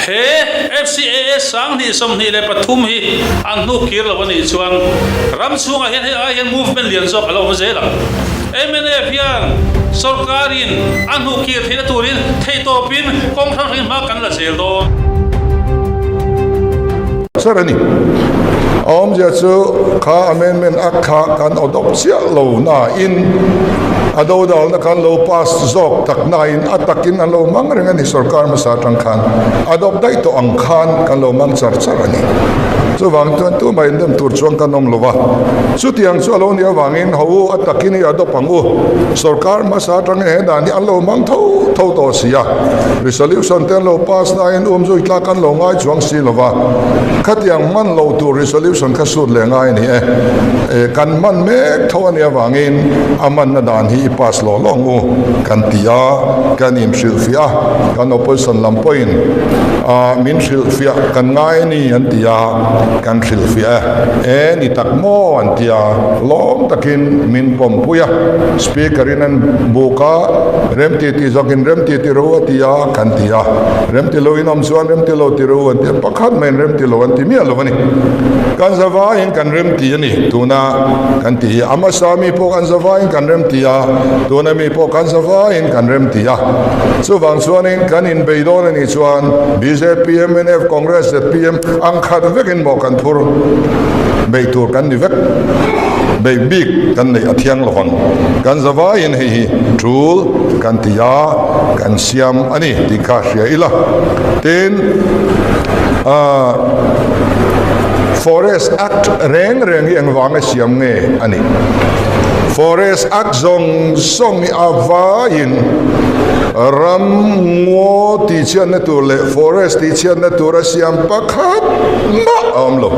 he FCAA sang ni som ni le pathum hi an nu kir lo ni chuan ram chunga hian hian movement lian zok alo ma zela MNF hian sarkarin an nu kir thina turin theito pin kong thang rin ma kan la zel do sarani om ja chu kha amendment akha kan adopt sia lo na in ado dal na kan lo pass zok tak na in atakin an lo mang renga ni sarkar ma sa tang khan adopt dai to ang khan kan lo mang char charani chu wang tuan tu mai ndem tur chuang kan nom lova chu tiang chu alo ni wangin ho atakin ni adopt pangu sarkar ma sa tang he dan ni an lo mang tho to sia resolution ten lo pass na in zo itla kan lo ngai chuang si lova khatiang man lo tu resolution ka sut le ngai ni kan man mek tho ni wangin aman na dan hi pass lo long u kan tia kan im silfia kan opposition lampoin min silfia kan ngai ni an tia kan silfia ni takmo an tia long takin min pom puya speaker in an buka remti ti zokin remti ti ro tia kan tia remti lo inom suan remti lo ti ro an tia pakhat men remti lo an ti mi lo ni kan zawa in kan remti ni tuna kan ti amasami po kan zawa in kan remti ya tuna mi po kan zawa in kan remti ya so wang suan in kan in beidon ni chuan BJP MNF Congress PM ang khat vekin mo kan thur beitur kan ni vek bei big kan nei athiang lohon kan zawa in hi trul kan tia kan siam ani dikha sia ila ten Forest Act reng yang wanga siam nge ani Forest Act zong avain ram ngo ti chian na tur le forest ti chian na tur siam pakhat ma amlo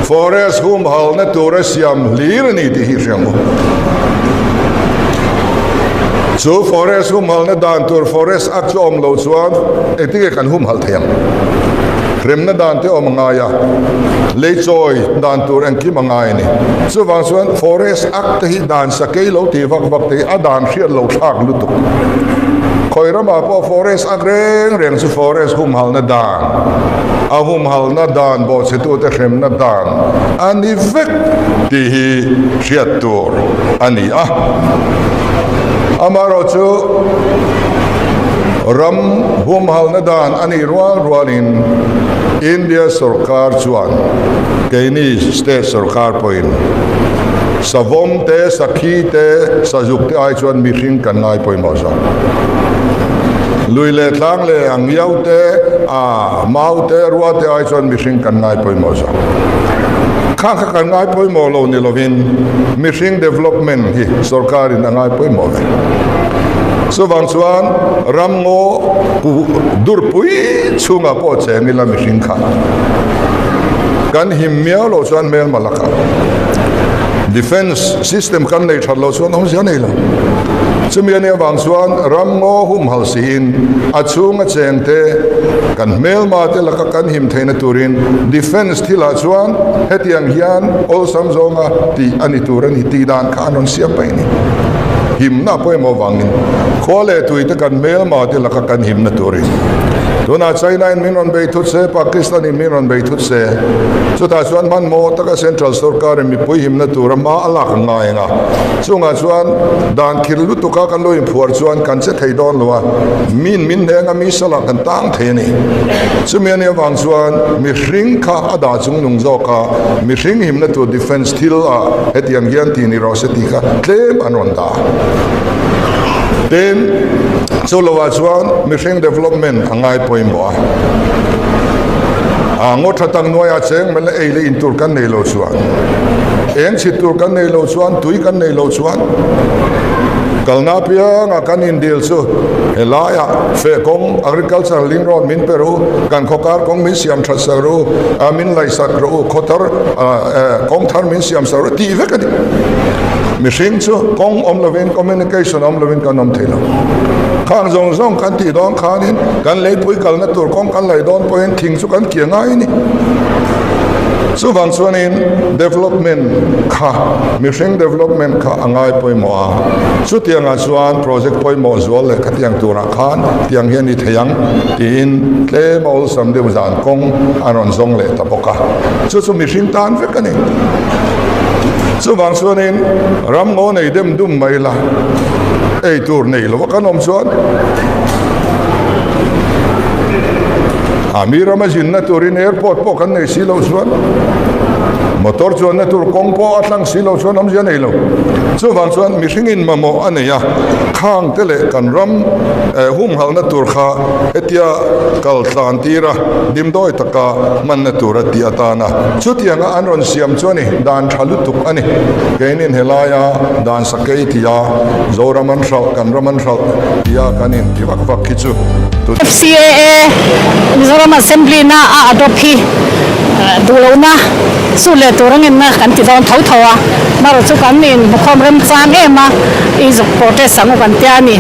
forest hum hal na tur siam lir ni ti hi siam so forest hum hal na dan tur forest act om lo chuan etige kan hum hal thayam rem na dan te om ngaya le choi dan tur an ki mangai ni so wang chuan forest act hi dan sakei lo ti vak vak te adan hriat lo thak lutuk khoirama po forest act reng su forest hum hal na dan ahum hal na dan bo se tu te rem na dan ani vek ti hi hriat tur ani amaro chu ram hum hal na dan ani rual in India sarkar chuan keini state sarkar point savom te sakhi te sajuk te ai chuan mi hring kan ngai poi mo sa lui le tlang le ang yau te mau te ruwa te ai chuan mi hring kan ngai poi mo sa khang kan ngai poi mo lo ni lovin mi hring development hi sarkar in ngai poi mo ve so wang chuan ram ngo dur pui chunga po cheng ila mi hring kha kan him miao lo chuan mel malaka defense system kan nei thar lo chuan hom sia nei la chumiania wang chuan ram ngo hum hal sin achunga cheng te kan mel ma te laka kan him theina turin defense thila chuan hetiang hian ol samzonga ti ani turani ti dan kha anon sia pai ni him na poi mo wangin khole tuite kan mel ma te laka kan him na turin tuna China in minon bei thut se Pakistan in minon bei thut se chuta chuan man mo taka central sarkar mi pui him na tur ma alak ngai nga chunga chuan dan khirlu tuka kan loin phuar chuan kan che thei don lowa min henga mi sala kan tang the ni chumiania wang chuan mi hring kha ada chung nung zo ka mi hring him na tu defense thil hetiang gian ti ni ro se ti kha claim anon da then solo chuan mission development angai poim bo ngo thatang noya cheng mel ei le intur kan nei lo chuan eng chitur kan nei lo chuan tui kan nei lo chuan kalna pia nga kan in deal chu helaya fe kong agriculture ling road min peru kan khokar kong min siam thasaru amin lai sakro khotar kong thar min siam saru ti vekani mission chu kong omlovin communication omlovin kan om thela khang zong kan ti dong khanin kan lei pui kal na tur kong kan lai don point thing chu kan kia ngai ni so wang chuan in development kha mission development kha angai poimo a chu tianga chuan project poimo zual le khatiang tura khan tiang hian ni theyang tin tle maul samde zan kong aron zong le tapoka chu mission tan vekani chu wang chuan in ram ngo nei dem dum mai la ei tur nei lo kanom chuan Amira majin na turin airport po kan nei silo chuan motor chuan na tur kong po atlang silo chuan am jan elo chu wang chuan mihring in mamo aneya khang tele kan ram hum hal na tur kha etia kal tlan tira dim doi taka man na tur ati atana chu tianga anron siam chuani dan thalutuk ani keinin helaya dan sakei tia zoraman shal kan raman shal tia kanin tiwak vak kichu FCAA Mizoram Assembly na adopt hi dulona sule turangin na kan ti don thau thawa maro chu kan nin bukhom rem cham ema is protest sangu kan tiani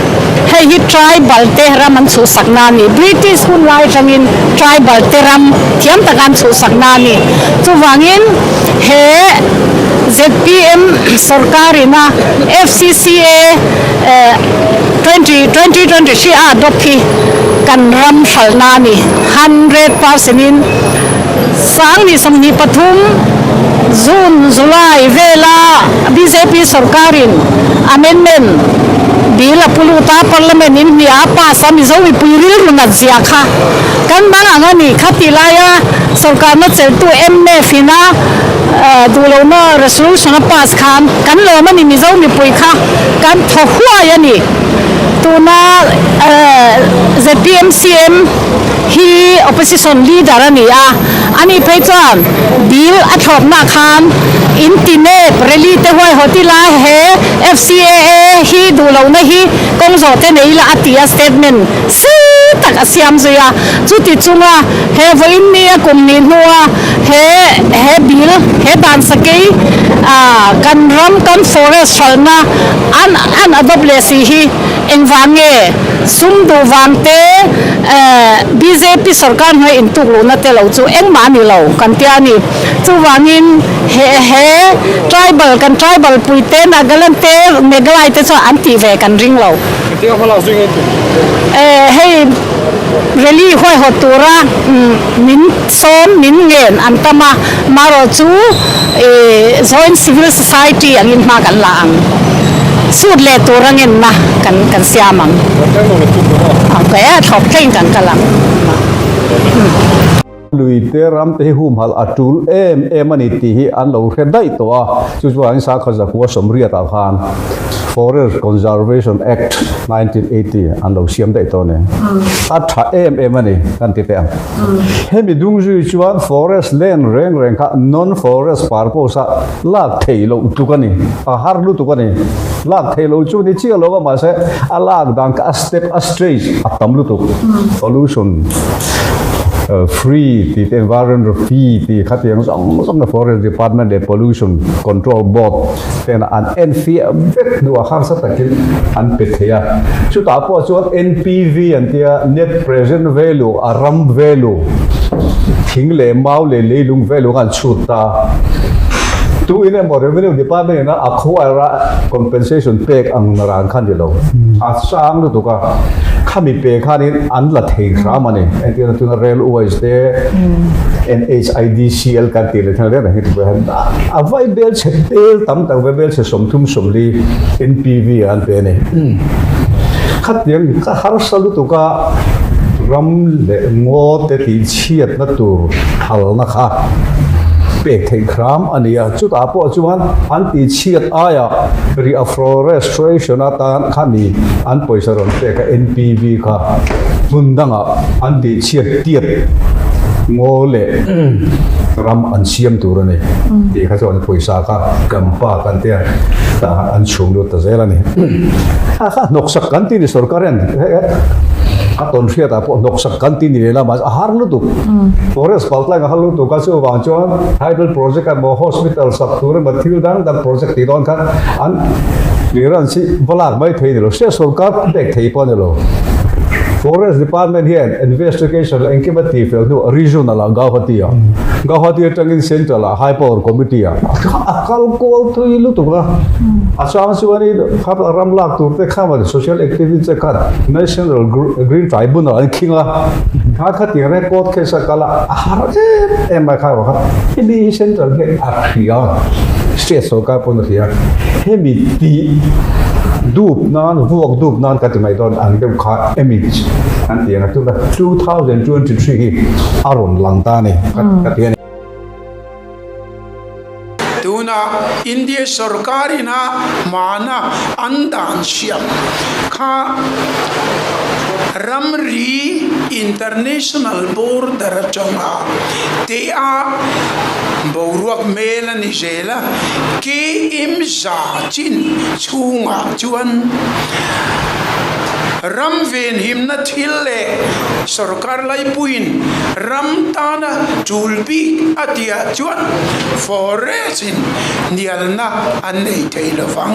hei hi tribal te raman chu saknani British hun lai tangin tribal te ram thiam takan chu saknani chu wangin he ZPM sarkarina FCCA 2020 shi adopt hi kan ram shalnani 100% in sang ni samni pathum June July vela BJP sarkarin amendment bila puluta parliament in mi apa sami zowi puril runa ziakha kan banga ni khatilaya sarkar na cheltu emme fina dulona resolution pass khan kan lo mani mi zowi puikha kan thohua yani tuna ZPMCM hi opposition leader ani pechan bill athop na khan internet rally te hoi hotila he FCAA hi dulo na hi kongzo te nei la atia statement si tak asiam zoya chuti chunga he voin ni kum ni nuwa he bill he dan sakei kan ram kan forest salna an adopt le si hi engwange sumdu wangte BJP sarkar hoi intuk lo na te lo chu engma ni lo kan tiani chu wangin he tribal puite na galante megalai te so anti ve kan ring lo tiang phala swing hey rally hoi hotura min son min ngen antama maro chu join civil society angin ma kan lang sud le turangin na kan siamang kaya thop thain kan kalang lui te ram te hum hal atul em ani ti hi an lo redai to a chu chuan sa khaza ko somria ta khan Forest Conservation Act 1980 an lo siam dai to ne a tha em ani kan ti te hemi dung ju chuan forest land reng kha non forest purpose a lak thei lo tu kani a har lu tu kani lak thei lo chu ni chi lo ma se a lak dang ka step a straight a tam lu tu pollution free the environmental fee the khatiang song the forest department the pollution control board then an NFI vet nu har sa takin an petheya chu ta po chu NPV and the net present value aram value thing le mau le lung value kan chuta tu in a revenue department na acquire compensation pay ang naran khan dilo asang lu ka khami pe khanin an la thei ramani and the railways there NHIDCL kan ti le thang le hit ban avai bel chetel tam tang bel che somthum somli NPV an pe ne khatyang ka har salu tu ka ram le ngo te ti chiat na tu hal na kha pek thei khram ania chu ta po chuan an ti chiat aya reforestation atan khani an poisa ron pe ka NPV kha mundanga an ti chiat tiat ngole ram an siam turane ti kha chon poisa kha kampa kan te ta an chung lo ta zela ni kha noksak kan ti ni sarkaren aton ria ta po noksak kan ti ni la mas har lu tu forest paltla ga halu tu ka chu wang chuan hydel project kan mo hospital sak tur ma thil dang dan project ti don khan an liran si bolak mai thei ni lo se sarkar dek thei pon lo Forest Department here investigation enquete field no regional Guwahati Guwahati tangin central high power committee akal ko to ilu to ga asam suani khap ramlak turte khama social activities ka national green tribunal kinga khati record case kala em ba kha ba ini central he akhia state soka pon ria hemi ti dup nan vuok dup nan katimai don ang dem kha image an tiang atu 2023 aron langta ni katian tuna India sarkari na mana andan siam kha Ramri International Border chonga te a boruak mela ni jela ke imza chin chunga chuan ram ven him na thille sarkar lai puin ram tana julbi atia chuan foresin nialna anei teilovang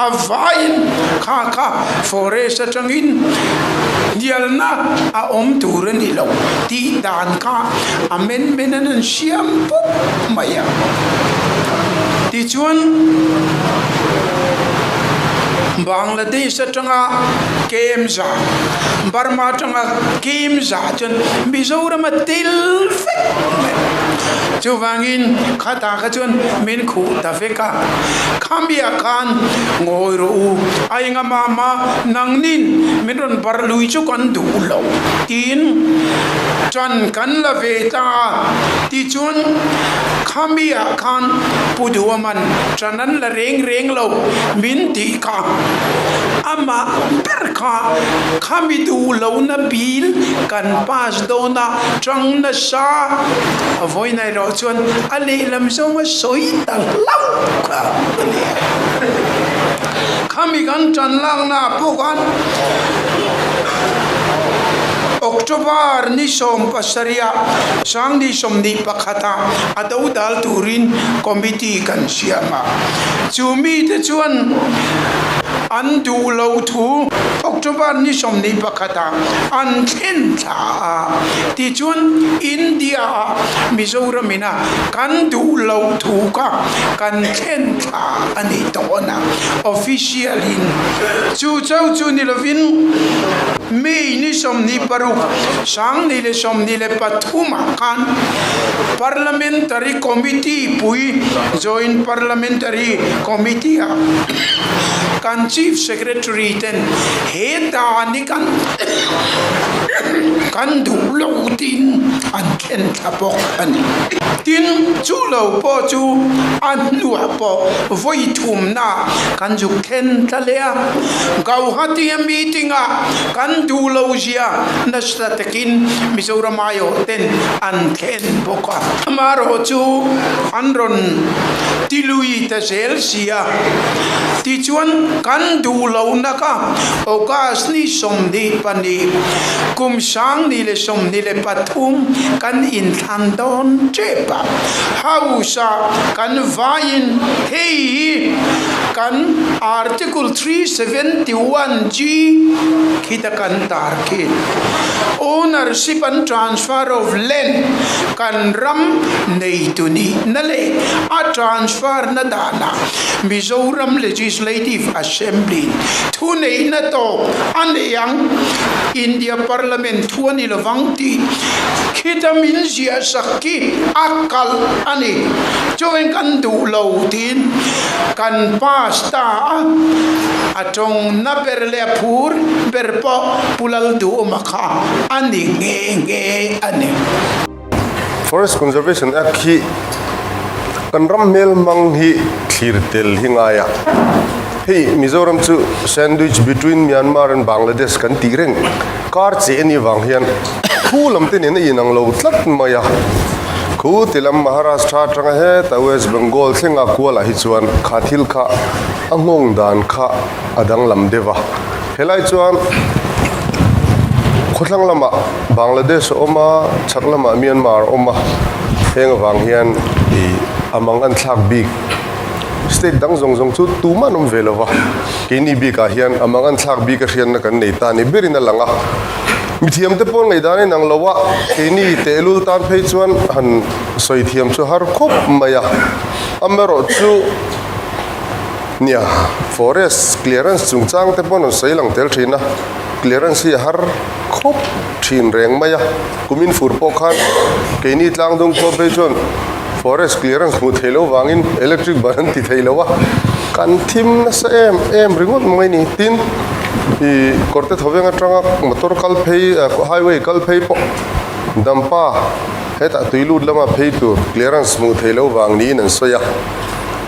avain kha forest changin nialna a om turen ilo ti dan ka amen menan siam pu maya ti chuan Bangladesh changa kemza Burma changa kemza chun Mizoram til chuwangin khata ka chun min khu ta feka khambia kan ngoi ro ainga mama nangnin minron barlui chu kan du lo tin chan kan la ve ta ti chun khambia kan puduaman chanan la reng lo min ti ka ama perka kami du lo na bil kan pas do na chang na sa voi nai ro chuan ali lam so ma soi tang lau ka kami kan chan lang na pukan October ni som pasaria sang ni som ni pakhata adau dal turin committee kan siama chumi te chuan andu lo thu October ni som ni pakhata an khen tha ti chuan India Mizoram mina kan du lo thu ka kan khen tha ani to na officially chu ni lovin me ni som ni paru sang ni le som ni le pathuma kan Parliamentary committee pui joint Parliamentary committee kan chief secretary ten heta ni kan du lo tin an ken thapok ani tin chu lo po chu an lua po voi thum na kan ju ken thalea Guwahati meeting a kan du lo zia na statekin Mizoram ayo ten an ken boka maro chu anron tilui ta sel sia ti chuan kan du lo na ka okas ni som di pani kum sang ni le som ni le pathum kan in than don chepa hausa kan vain hei kan article 371G kita kan tarkin ownership and transfer of land kan ram nei tuni nale a transfer na dana Mizoram Legislative Assembly thu nei na to aneyang India Parliament thuani lovangti khitamin zia sakki akal ani join kan du lo tin kan pasta atong na perle phur berpo pulal du makha ani nge ani Forest Conservation Act hi kan ram mel mang hi thirtel hingaya hey Mizoram chu sandwich between Myanmar and Bangladesh kan tireng kar che ni wang hian khulam te ne inang lo tlat maya khu tilam Maharashtra tanga he ta West Bengal thenga kuala hi chuan khathil kha angong dan kha adang lam dewa helai chuan khotlang lama Bangladesh oma chaklama Myanmar oma heng wang hian i amang an thlak big state dang zong zong chu tu ma nom velova ke ni bi ka hian amang an thak bi ka hian na kan nei ta ni berin langa mi thiam te pon ngai dane nang lowa ke ni telul tan phei chuan han soi thiam chu har khop maya amero chu nia forest clearance chungchang te pon sei lang tel thina clearance hi har khop thin reng maya kumin fur po khan ke ni tlang dung ko be chon forest clearance mu thelo wangin electric ban ti theilowa kan thim na sa em ringot mai ni tin i korte thovenga tanga motor kal phei highway kal phei po dampa heta tuilu lama phei tu clearance mu thelo wang ni nan soya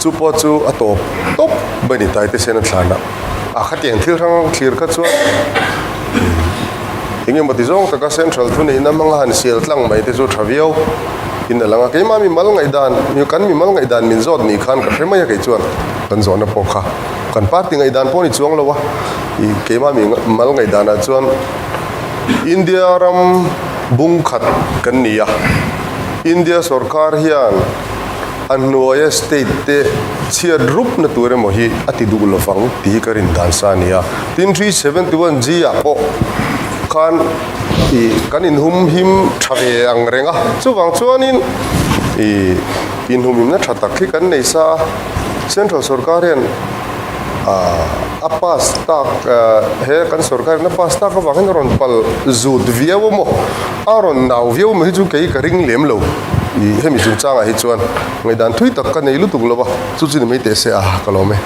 chu po chu atop top bani tai te sen thlana a khateng thil rang clear kha chu ingem bati zong taka central thuni namanga han sial tlang mai te chu thaviau in langa ke ma mi mal ngai dan mi kan mi mal ngai dan min zot ni khan ka hrema ya ke chuan kan zona pokha kan party ngai dan poni chuang lowa I ke ma mi mal ngai dan a chuan India ram bung khat kan nia India sarkar hian an nuaya state te chia drup na ture mo hi ati du lofang ti karin dan sa nia tin 371 g a po kan I kan in hum him thave ang renga chuwang chuanin I in hum him na thatak khi kan nei sa central sarkar hian apas tak he kan sarkar na pas tak wangin ron pal zut viawo mo aron naw viawo mo hi chu ke ka ring lem lo I hemi chung changa hi chuan ngai dan thui tak ka nei lu tuk lowa chu chu ni mai te se a kalome